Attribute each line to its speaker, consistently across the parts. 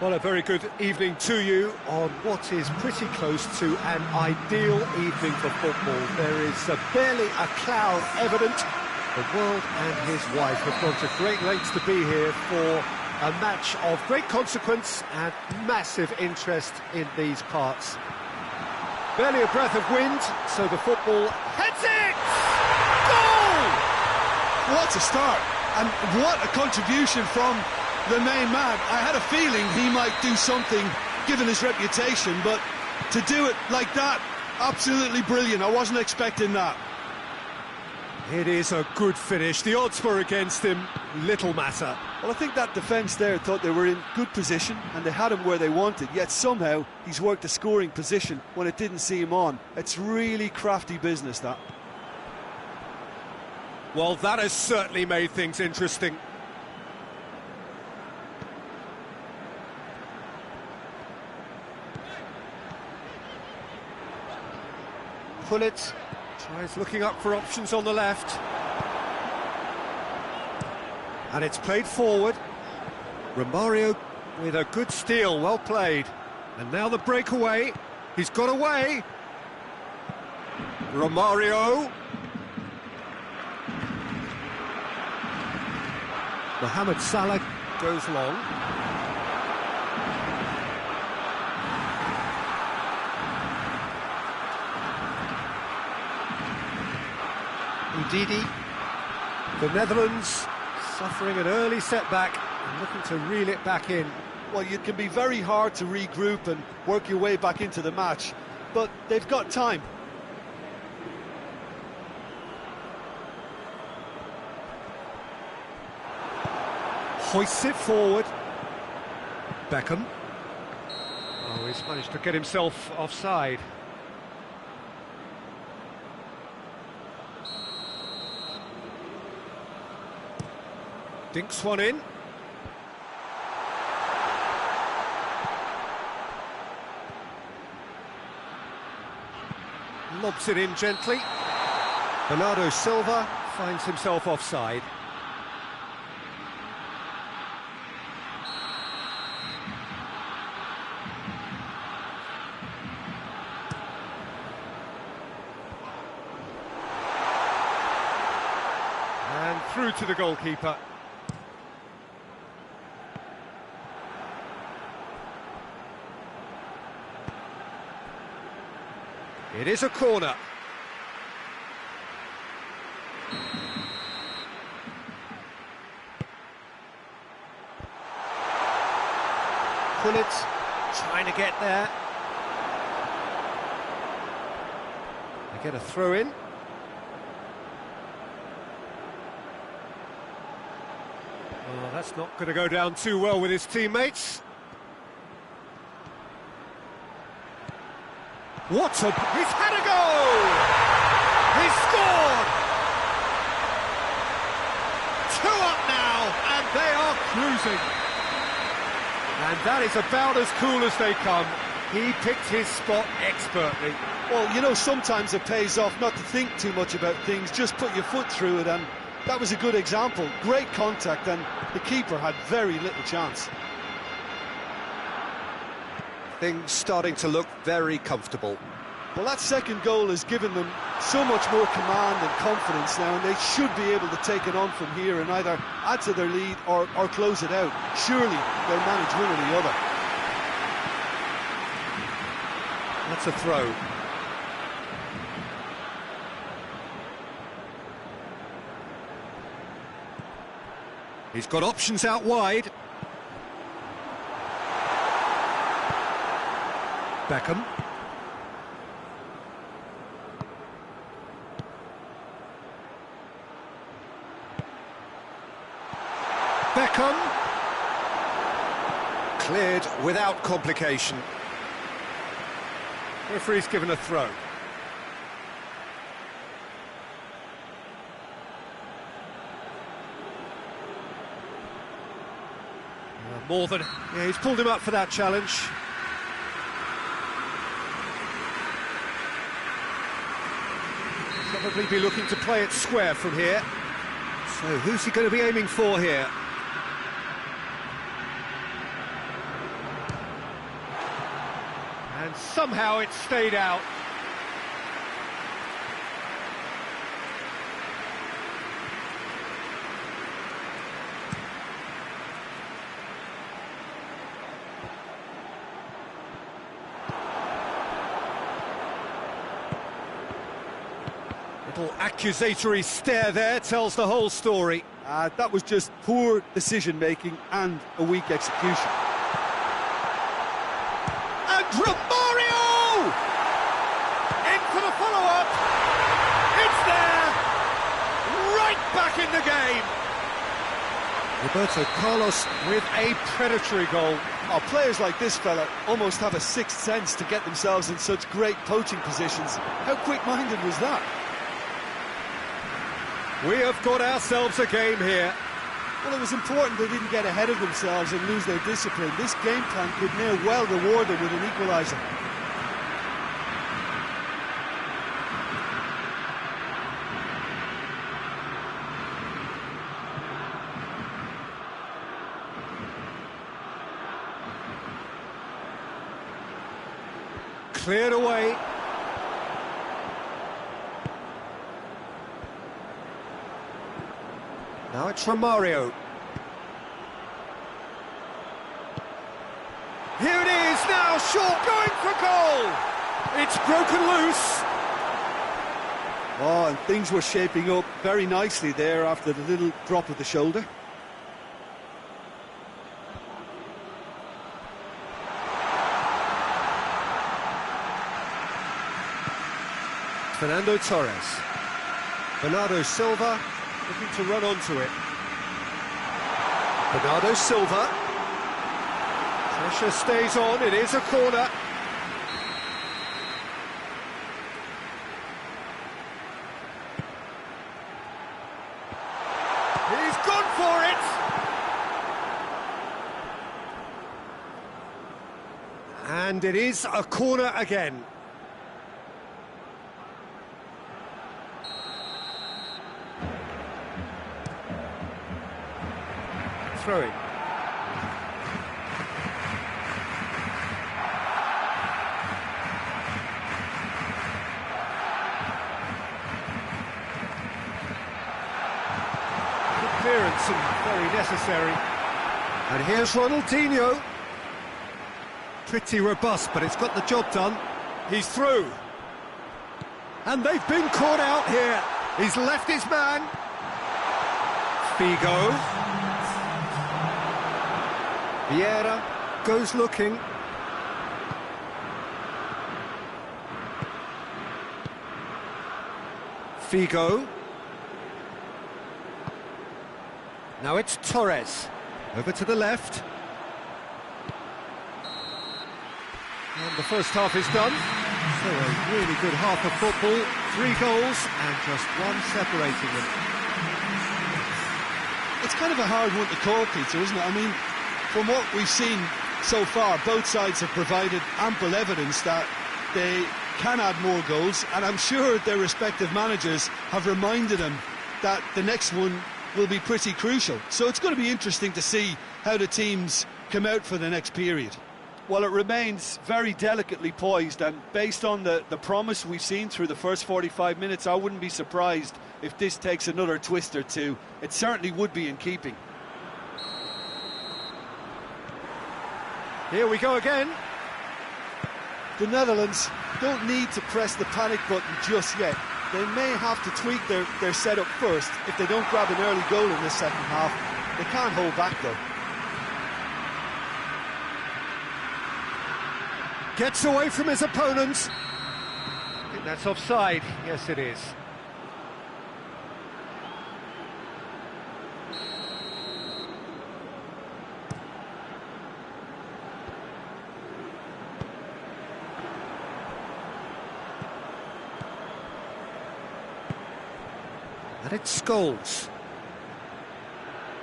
Speaker 1: Well, a very good evening to you on what is pretty close to an ideal evening for football. There is barely a cloud evident. The world and his wife have gone to great lengths to be here for a match of great consequence and massive interest in these parts. Barely a breath of wind, so the football heads it! Goal!
Speaker 2: What a start, and what a contribution from the main man. I had a feeling he might do something, given his reputation, but to do it like that, absolutely brilliant. I wasn't expecting that.
Speaker 1: It is a good finish. The odds were against him, little matter.
Speaker 2: Well, I think that defence there thought they were in good position and they had him where they wanted, yet somehow he's worked a scoring position when it didn't see him on. It's really crafty business, that.
Speaker 1: Well, that has certainly made things interesting. Pullet tries looking up for options on the left. And it's played forward. Romario with a good steal, well played. And now the breakaway. He's got away. Romario. Mohamed Salah goes long. Ndidi. The Netherlands suffering an early setback and looking to reel it back in.
Speaker 2: Well, it can be very hard to regroup and work your way back into the match, but they've got time.
Speaker 1: Hoists it forward. Beckham. Oh, he's managed to get himself offside. Dinks one in. Lobs it in gently. Bernardo Silva finds himself offside. And through to the goalkeeper. It is a corner. Pullet trying to get there. They get a throw in. Oh, that's not going to go down too well with his teammates. What a... He's had a goal! He's scored! 2 up now, and they are cruising. And that is about as cool as they come. He picked his spot expertly.
Speaker 2: Well, you know, sometimes it pays off not to think too much about things, just put your foot through it, and that was a good example. Great contact, and the keeper had very little chance.
Speaker 1: Things starting to look very comfortable.
Speaker 2: Well, that second goal has given them so much more command and confidence now, and they should be able to take it on from here and either add to their lead or close it out. Surely they'll manage one or the other.
Speaker 1: That's a throw. He's got options out wide. Beckham. Beckham. Cleared without complication. Referee's given a throw. More than... Yeah, he's pulled him up for that challenge. Probably be looking to play it square from here. So who's he going to be aiming for here? somehow it stayed out. Little accusatory stare there tells the whole story.
Speaker 2: That was just poor decision-making and a weak execution.
Speaker 1: And Romario! In for the follow-up. It's there! Right back in the game. Roberto Carlos with a predatory goal.
Speaker 2: Oh, players like this fella almost have a sixth sense to get themselves in such great poaching positions. How quick-minded was that?
Speaker 1: We have got ourselves a game here.
Speaker 2: Well, it was important they didn't get ahead of themselves and lose their discipline. This game plan could near well reward them with an equaliser.
Speaker 1: Cleared away. Now it's Romario. Here it is, now short, going for goal! It's broken loose.
Speaker 2: Oh, and things were shaping up very nicely there after the little drop of the shoulder.
Speaker 1: Fernando Torres. Bernardo Silva looking to run onto it. Bernardo Silva. Pressure stays on, it is a corner. He's gone for it! And it is a corner again. Throwing. Good clearance and very necessary. And here's Ronaldinho. Pretty robust, but it's got the job done. He's through. And they've been caught out here. He's left his man. Figo. Vieira goes looking. Figo. Now it's Torres. Over to the left. And the first half is done. So a really good half of football. 3 goals and just one separating them.
Speaker 2: It's kind of a hard one to call, Peter, isn't it? I mean, from what we've seen so far, both sides have provided ample evidence that they can add more goals, and I'm sure their respective managers have reminded them that the next one will be pretty crucial. So it's going to be interesting to see how the teams come out for the next period. Well, it remains very delicately poised, and based on the promise we've seen through the first 45 minutes, I wouldn't be surprised if this takes another twist or two. It certainly would be in keeping.
Speaker 1: Here we go again.
Speaker 2: The Netherlands don't need to press the panic button just yet. They may have to tweak their setup first if they don't grab an early goal in this second half. They can't hold back, though.
Speaker 1: Gets away from his opponent. I think that's offside. Yes, it is. And it's Scholes.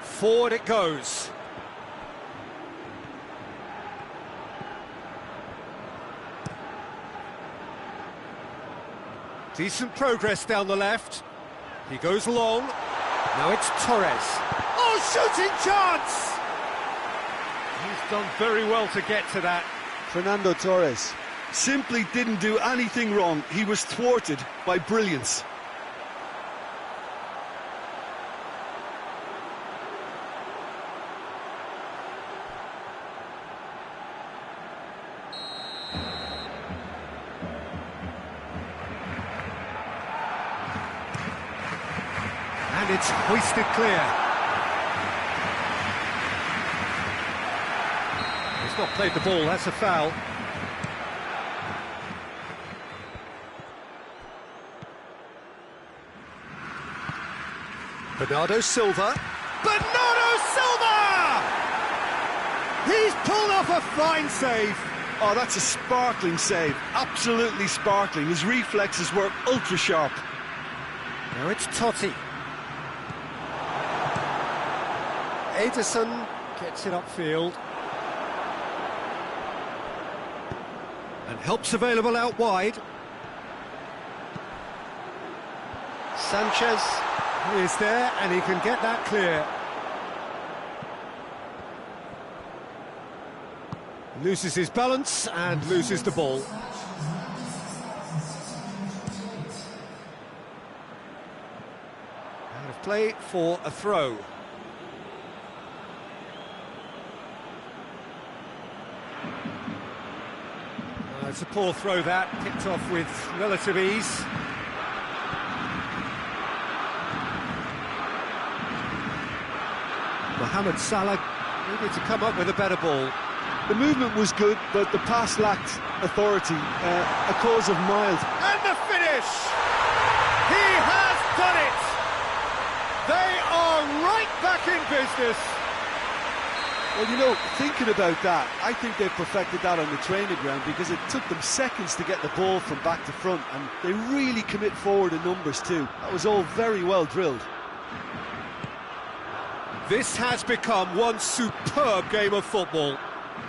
Speaker 1: Forward it goes. Decent progress down the left. He goes long. Now it's Torres. Oh, shooting chance! He's done very well to get to that.
Speaker 2: Fernando Torres. simply didn't do anything wrong. He was thwarted by brilliance.
Speaker 1: And it's hoisted clear. He's not played the ball, that's a foul. Bernardo Silva. Bernardo Silva! He's pulled off a fine save.
Speaker 2: Oh, that's a sparkling save. Absolutely sparkling. His reflexes were ultra sharp.
Speaker 1: Now it's Totti. Ederson gets it upfield. And help's available out wide. Sanchez is there and he can get that clear. Loses his balance and loses the ball. Out of play for a throw. It's a poor throw that, picked off with relative ease. Mohamed Salah needed to come up with a better ball.
Speaker 2: The movement was good, but the pass lacked authority, a cause of mild.
Speaker 1: And the finish! He has done it! They are right back in business.
Speaker 2: Well, you know, thinking about that, I think they've perfected that on the training ground because it took them seconds to get the ball from back to front, and they really commit forward in numbers too. That was all very well drilled.
Speaker 1: This has become one superb game of football.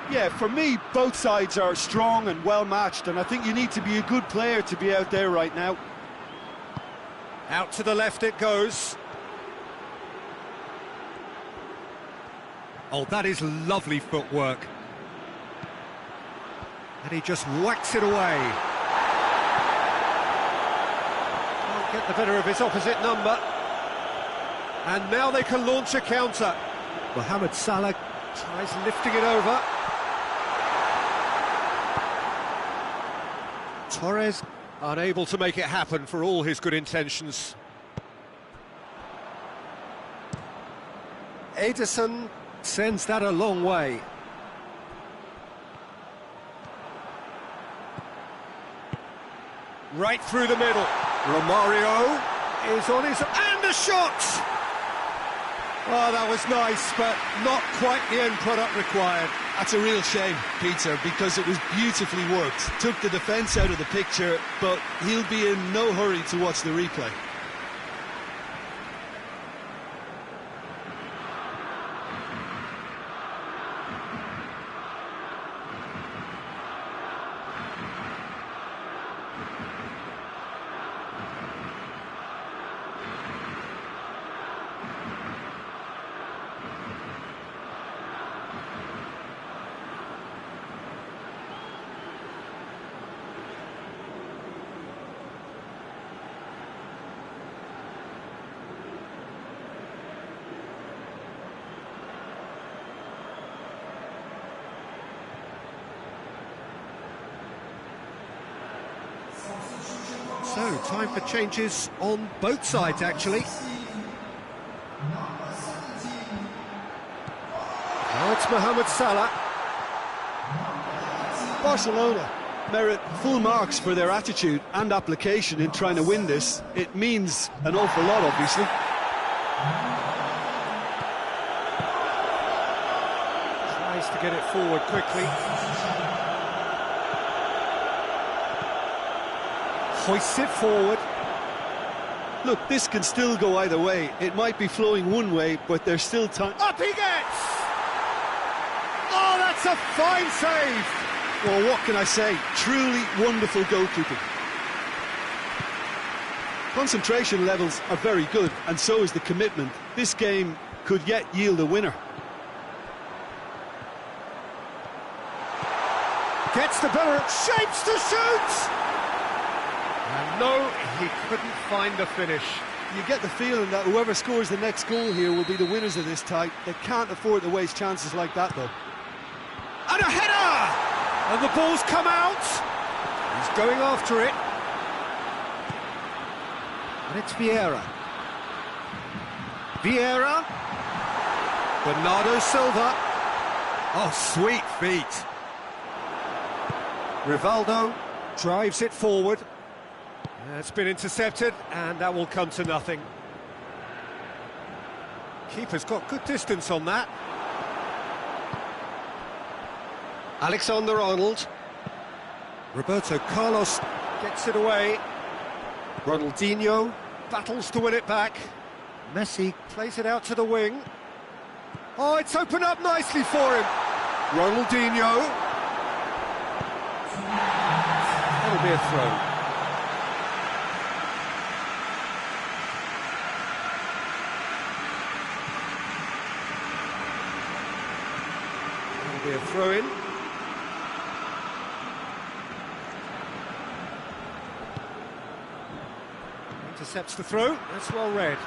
Speaker 2: Yeah, for me, both sides are strong and well matched, and I think you need to be a good player to be out there right now.
Speaker 1: Out to the left it goes. Oh, that is lovely footwork. And he just whacks it away. Can't get the better of his opposite number. And now they can launch a counter. Mohamed Salah tries lifting it over. Torres unable to make it happen for all his good intentions. Ederson sends that a long way. Right through the middle. Romario is on his... and a shot! Oh, that was nice, but not quite the end product required.
Speaker 2: That's a real shame, Peter, because it was beautifully worked. Took the defence out of the picture, but he'll be in no hurry to watch the replay.
Speaker 1: So, time for changes on both sides, actually. Now it's Mohamed Salah.
Speaker 2: Barcelona merit full marks for their attitude and application in trying to win this. It means an awful lot, obviously.
Speaker 1: Tries to get it forward quickly. Hoists it forward.
Speaker 2: Look, this can still go either way. It might be flowing one way, but there's still time.
Speaker 1: Up he gets! Oh, that's a fine save!
Speaker 2: Well, what can I say? Truly wonderful goalkeeping. Concentration levels are very good, and so is the commitment. This game could yet yield a winner.
Speaker 1: Gets the Bellerin, shapes to shoot! And no, he couldn't find the finish.
Speaker 2: You get the feeling that whoever scores the next goal here will be the winners of this tie. They can't afford to waste chances like that, though.
Speaker 1: And a header! And the ball's come out. He's going after it. And it's Vieira. Vieira. Bernardo Silva. Oh, sweet feet. Rivaldo drives it forward. It's been intercepted, and that will come to nothing. Keeper's got good distance on that. Alexander-Arnold. Roberto Carlos gets it away. Ronaldinho battles to win it back. Messi plays it out to the wing. Oh, it's opened up nicely for him. Ronaldinho. That'll be a throw. Be a throw-in. Intercepts the throw, that's well read.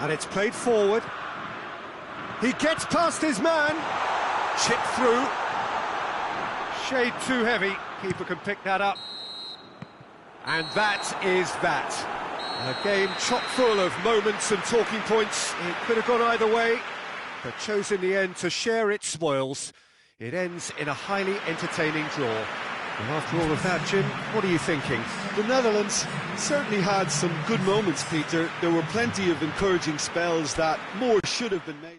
Speaker 1: And it's played forward. He gets past his man. Chip through. Shade too heavy, keeper can pick that up. And that is that. A game chock full of moments and talking points. It could have gone either way, but chose in the end to share its spoils. It ends in a highly entertaining draw. And after all of that, Jim, what are you thinking?
Speaker 2: The Netherlands certainly had some good moments, Peter. There were plenty of encouraging spells that more should have been made.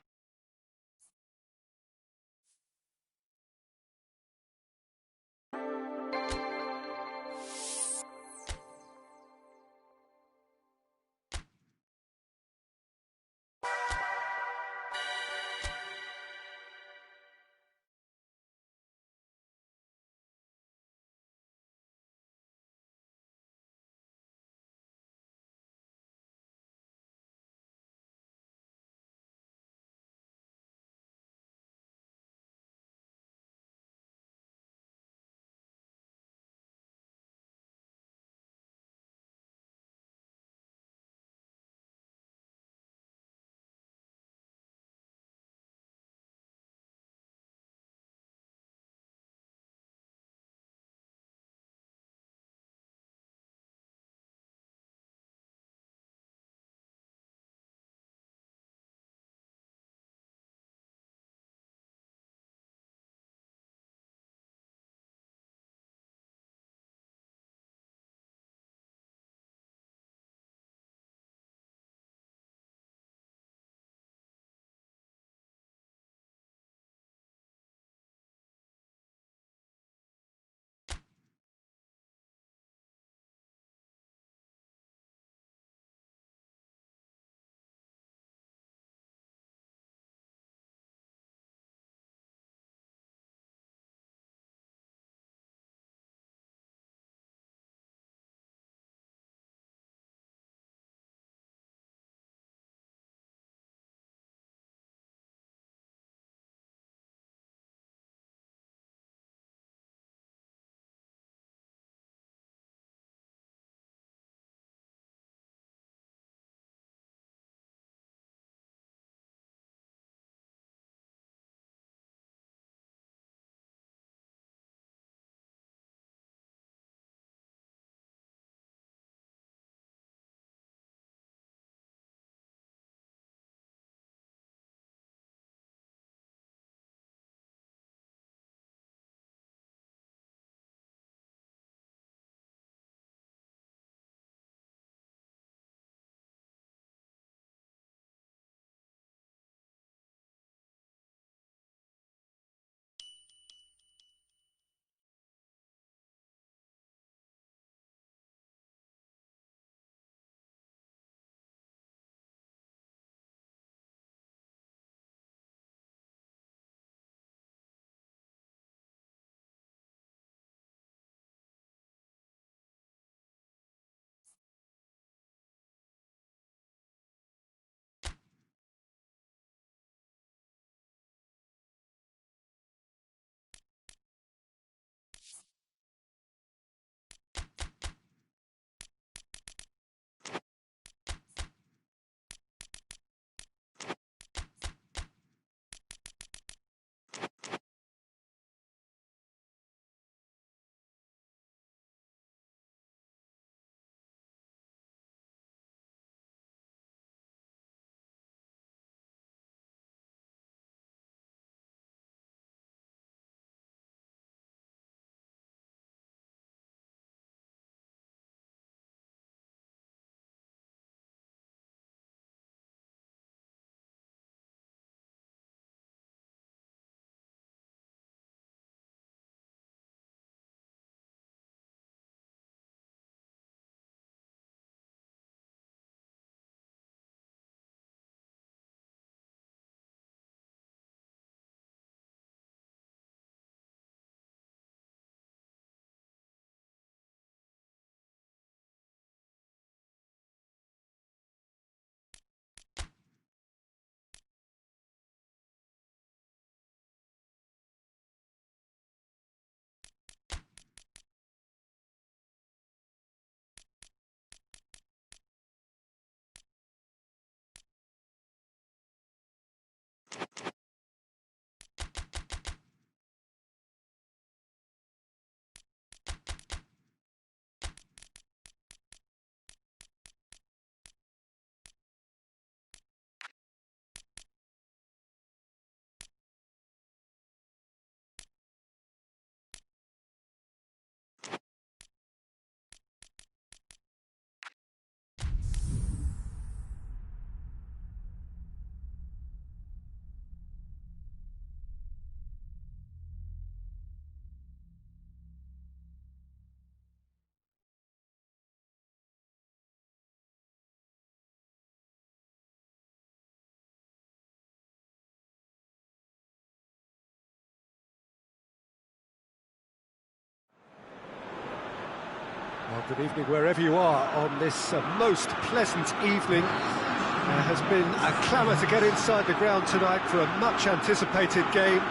Speaker 1: Well, good evening wherever you are on this most pleasant evening. There has been a clamour to get inside the ground tonight for a much-anticipated game.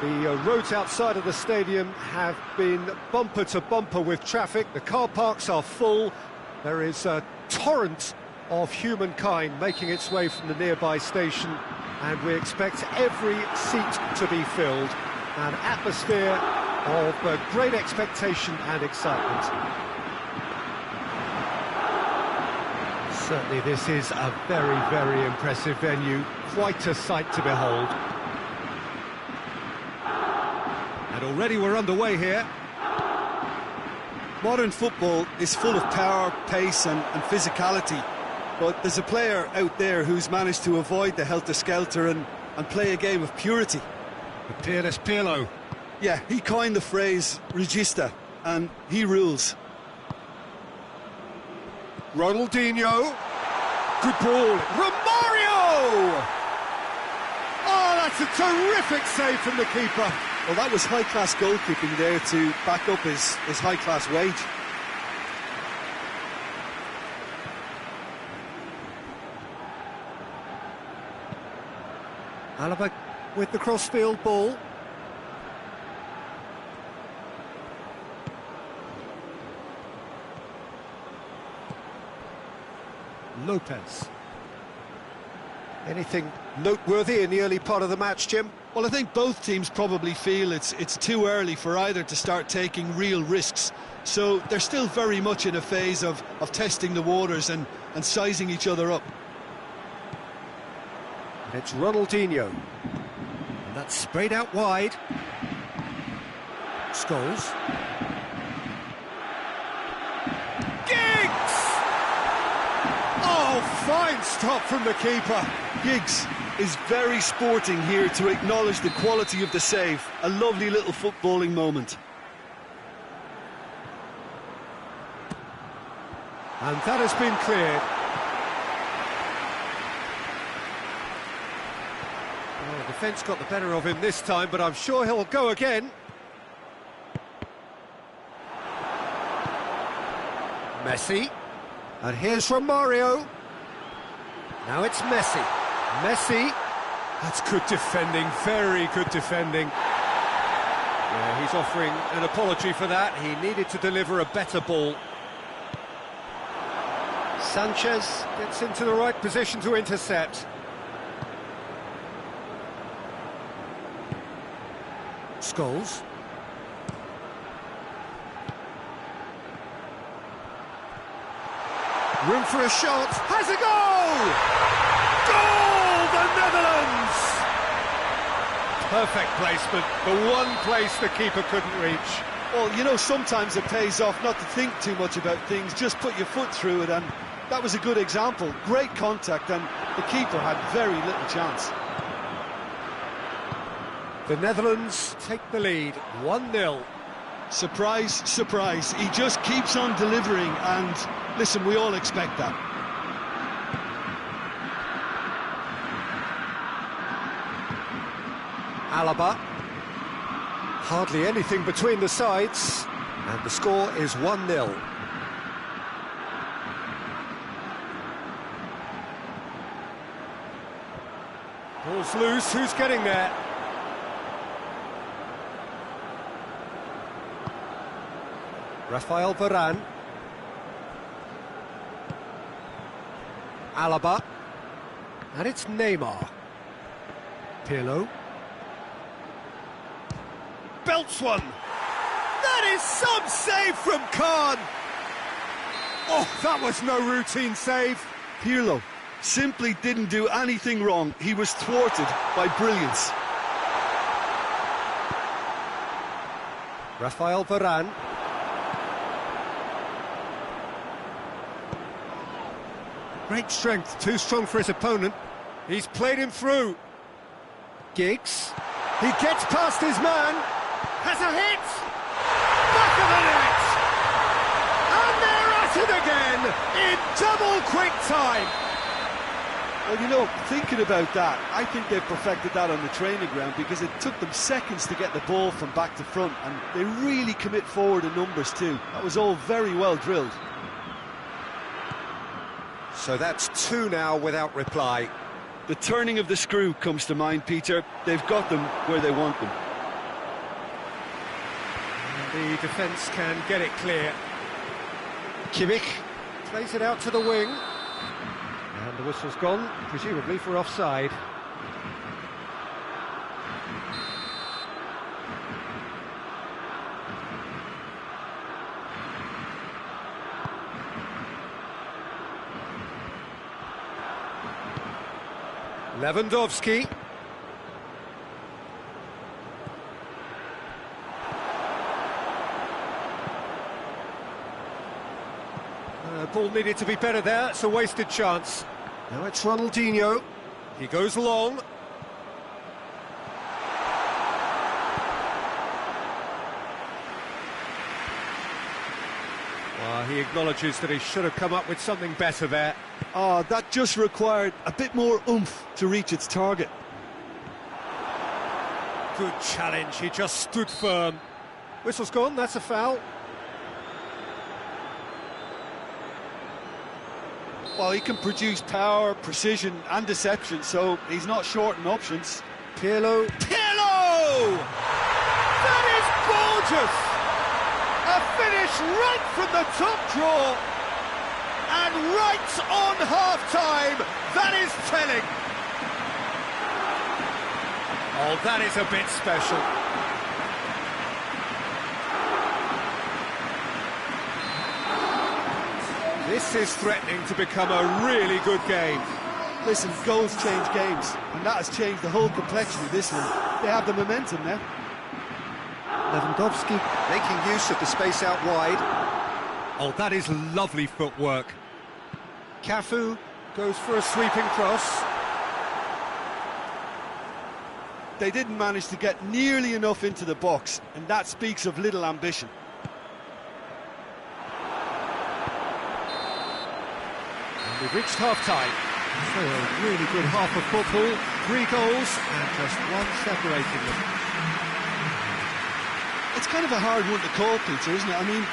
Speaker 1: The roads outside of the stadium have been bumper to bumper with traffic. The car parks are full. There is a torrent of humankind making its way from the nearby station, and we expect every seat to be filled. An atmosphere of great expectation and excitement. Certainly this is a very, very impressive venue. Quite a sight to behold. And already we're underway here.
Speaker 2: Modern football is full of power, pace and physicality, but there's a player out there who's managed to avoid the helter-skelter and play a game of purity.
Speaker 1: The peerless Pirlo.
Speaker 2: Yeah, he coined the phrase regista, and he rules.
Speaker 1: Ronaldinho. Good ball. Romario! Oh, that's a terrific save from the keeper.
Speaker 2: Well, that was high-class goalkeeping there to back up his high-class wage.
Speaker 1: Alaba with the crossfield ball. Lopez. Anything noteworthy in the early part of the match, Jim?
Speaker 2: Well, I think both teams probably feel it's too early for either to start taking real risks. So they're still very much in a phase of testing the waters and sizing each other up.
Speaker 1: It's Ronaldinho. And that's sprayed out wide. Scholes. Giggs! Oh, fine stop from the keeper.
Speaker 2: Giggs is very sporting here to acknowledge the quality of the save. A lovely little footballing moment.
Speaker 1: And that has been cleared. Well, the defence got the better of him this time, but I'm sure he'll go again. Messi. And here's Romario. Now it's Messi. Messi. That's good defending, very good defending. Yeah, he's offering an apology for that. He needed to deliver a better ball. Sanchez gets into the right position to intercept. Scholes. Room for a shot. Has a goal! Goal! The Netherlands! Perfect placement. The one place the keeper couldn't reach.
Speaker 2: Well, you know, sometimes it pays off not to think too much about things. Just put your foot through it, and that was a good example. Great contact, and the keeper had very little chance.
Speaker 1: The Netherlands take the lead, 1-0.
Speaker 2: Surprise, surprise. He just keeps on delivering, and listen, we all expect that.
Speaker 1: Alaba. Hardly anything between the sides, and the score is 1-0. Ball's loose, who's getting there? Rafael Varane. Alaba. And it's Neymar. Pirlo. Belts one. That is some save from Khan. Oh, that was no routine save.
Speaker 2: Pirlo simply didn't do anything wrong. He was thwarted by brilliance.
Speaker 1: Rafael Varane. Great strength, too strong for his opponent. He's played him through. Giggs. He gets past his man. Has a hit. Back of the net. And they're at it again in double quick time.
Speaker 2: Well, you know, thinking about that, I think they've perfected that on the training ground because it took them seconds to get the ball from back to front, and they really commit forward in numbers too. That was all very well drilled.
Speaker 1: So that's two now without reply.
Speaker 2: The turning of the screw comes to mind, Peter. They've got them where they want them.
Speaker 1: And the defence can get it clear. Kimmich plays it out to the wing. And the whistle's gone, presumably for offside. Lewandowski. Ball needed to be better there, it's a wasted chance. Now it's Ronaldinho. He goes long. Well, he acknowledges that he should have come up with something better there.
Speaker 2: Oh, that just required a bit more oomph to reach its target.
Speaker 1: Good challenge, he just stood firm. Whistle's gone, that's a foul.
Speaker 2: Well, he can produce power, precision and deception, so he's not short in options.
Speaker 1: Pirlo. Pirlo! That is gorgeous! A finish right from the top draw. And right on half-time, that is telling. Oh, that is a bit special. This is threatening to become a really good game.
Speaker 2: Listen, goals change games, and that has changed the whole complexion of this one. They have the momentum now.
Speaker 1: Lewandowski making use of the space out wide. Oh, that is lovely footwork. Cafu goes for a sweeping cross.
Speaker 2: They didn't manage to get nearly enough into the box, and that speaks of little ambition.
Speaker 1: And we've reached half-time. So a really good half of football, 3 goals and just one separating them.
Speaker 2: It's kind of a hard one to call, Peter, isn't it? I mean,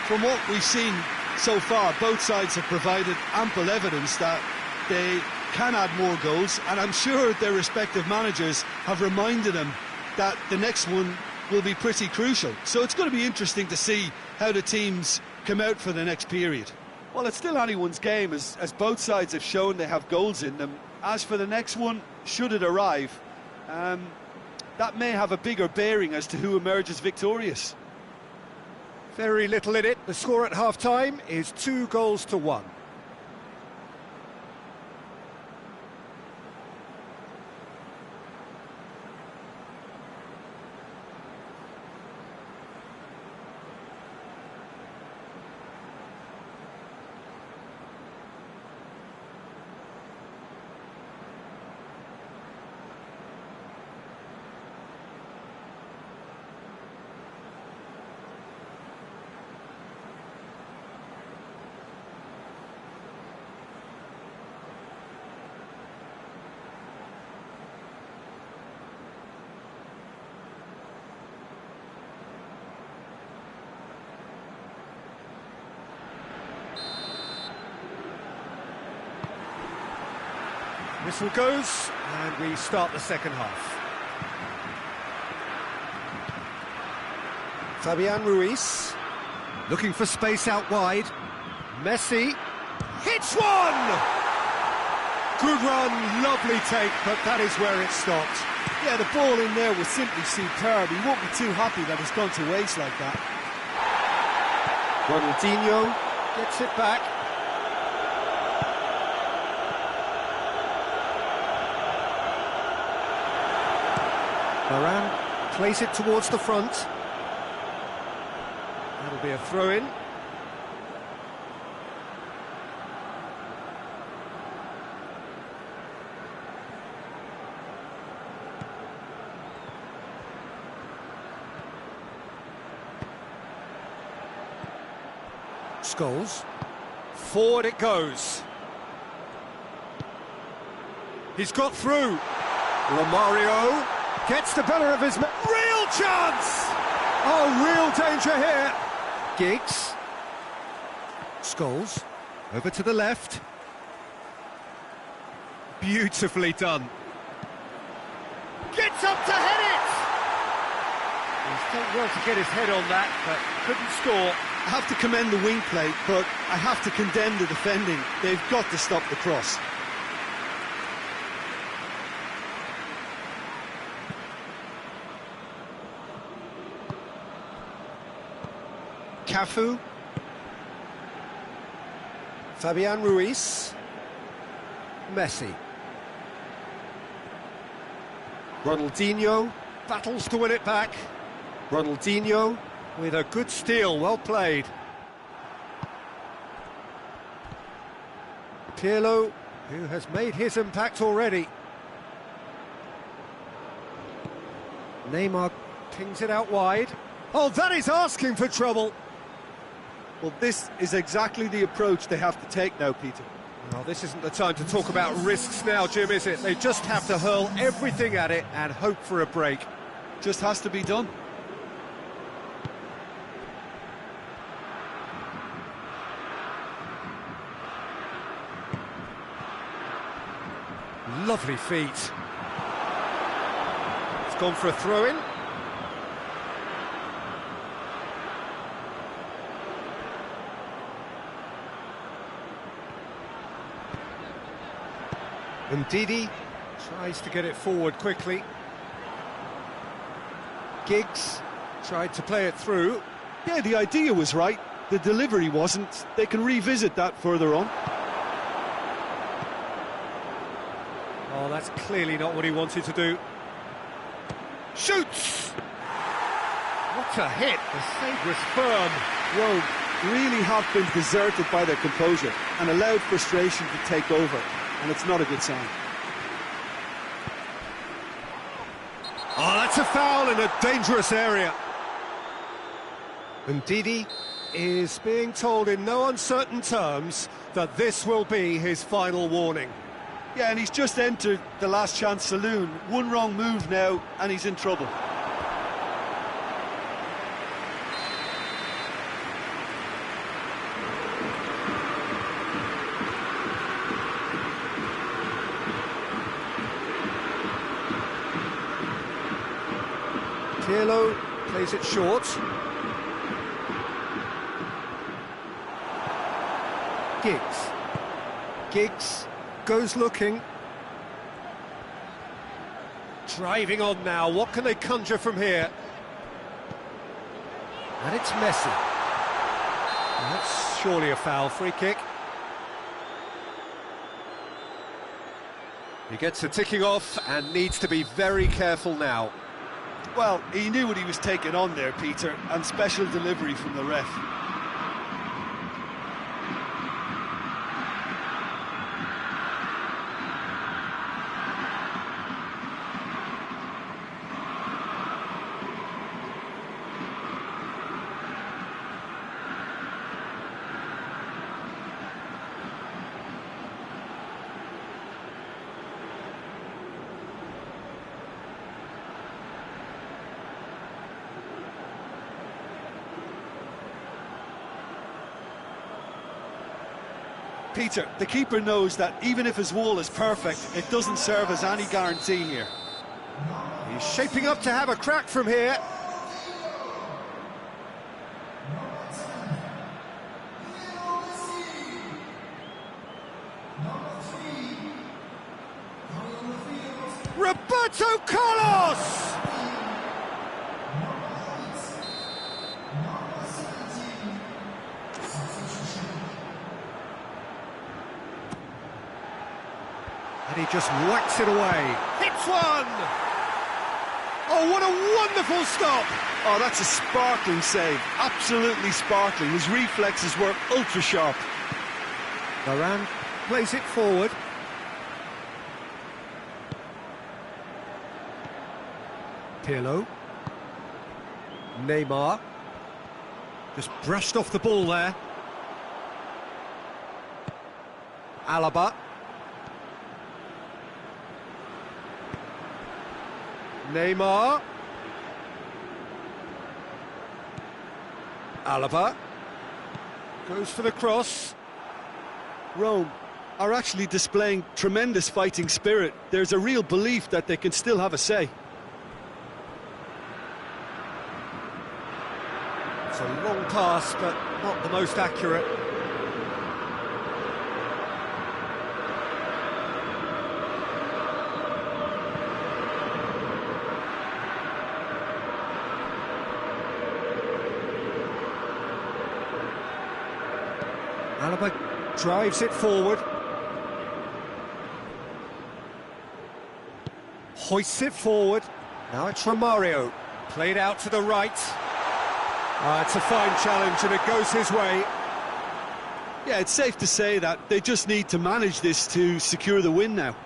Speaker 2: from what we've seen so far, both sides have provided ample evidence that they can add more goals, and I'm sure their respective managers have reminded them that the next one will be pretty crucial. So it's going to be interesting to see how the teams come out for the next period. Well, it's still anyone's game, as both sides have shown they have goals in them. As for the next one, should it arrive, that may have a bigger bearing as to who emerges victorious.
Speaker 1: Very little in it. The score at half-time is 2-1. Whistle goes, and we start the second half. Fabian Ruiz, looking for space out wide. Messi, hits one! Good run, lovely take, but that is where it stopped.
Speaker 2: Yeah, the ball in there was simply superb. He won't be too happy that it's gone to waste like that.
Speaker 1: Ronaldinho gets it back. Varane plays it towards the front. That'll be a throw-in. Scholes. Forward it goes. He's got through. Romario gets the better of his... Real chance! Oh, real danger here. Giggs. Scholes. Over to the left. Beautifully done. Gets up to head it! He's done well to get his head on that, but couldn't score.
Speaker 2: I have to commend the wing play, but I have to condemn the defending. They've got to stop the cross.
Speaker 1: Cafu. Fabian Ruiz. Messi. Ronaldinho battles to win it back. Ronaldinho with a good steal, well played. Pirlo, who has made his impact already. Neymar pings it out wide. Oh, that is asking for trouble.
Speaker 2: Well, this is exactly the approach they have to take now, Peter.
Speaker 1: Well, this isn't the time to talk about risks now, Jim, is it? They just have to hurl everything at it and hope for a break.
Speaker 2: Just has to be done.
Speaker 1: Lovely feet. It's gone for a throw-in. Ndidi tries to get it forward quickly. Giggs tried to play it through.
Speaker 2: Yeah, the idea was right. The delivery wasn't. They can revisit that further on.
Speaker 1: Oh, that's clearly not what he wanted to do. Shoots! What a hit! The save was firm.
Speaker 2: Rome really have been deserted by their composure and allowed frustration to take over, and it's not a good sign.
Speaker 1: Oh, that's a foul in a dangerous area. And Ndidi is being told in no uncertain terms that this will be his final warning.
Speaker 2: Yeah, and he's just entered the last chance saloon. One wrong move now, and he's in trouble.
Speaker 1: Pirlo plays it short. Giggs. Giggs goes looking. Driving on now. What can they conjure from here? And it's Messi. And that's surely a foul. Free kick. He gets a ticking off and needs to be very careful now.
Speaker 2: Well, he knew what he was taking on there, Peter, and special delivery from the ref. Peter, the keeper knows that even if his wall is perfect, it doesn't serve as any guarantee here.
Speaker 1: He's shaping up to have a crack from here. Roberto Carlos! And he just whacks it away. Hits one! Oh, what a wonderful stop!
Speaker 2: Oh, that's a sparkling save. Absolutely sparkling. His reflexes were ultra-sharp.
Speaker 1: Varane plays it forward. Pirlo. Neymar. Just brushed off the ball there. Alaba. Neymar. Alaba. Goes for the cross.
Speaker 2: Rome are actually displaying tremendous fighting spirit. There's a real belief that they can still have a say.
Speaker 1: It's a long pass, but not the most accurate. Alaba drives it forward. Hoists it forward. Now it's Romario. Played out to the right. It's a fine challenge and it goes his way.
Speaker 2: Yeah, it's safe to say that they just need to manage this to secure the win now.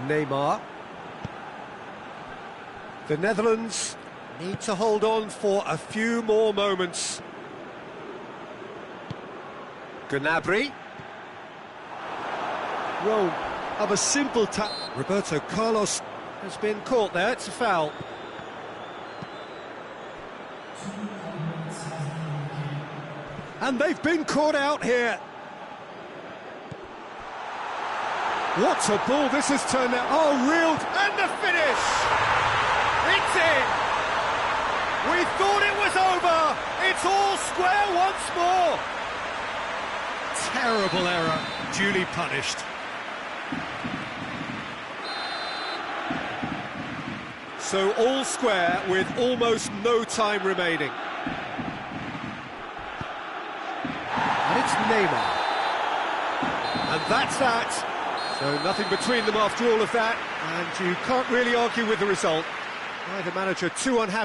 Speaker 1: Neymar. The Netherlands need to hold on for a few more moments. Gnabry.
Speaker 2: Rome have a simple tap.
Speaker 1: Roberto Carlos has been caught there, it's a foul. And they've been caught out here. What a ball this has turned out. Oh, reeled, and the finish! It's in! We thought it was over! It's all square once more! Terrible error, duly punished. So all square with almost no time remaining. And it's Neymar. And that's that. So nothing between them after all of that, and you can't really argue with the result. Neither manager too unhappy.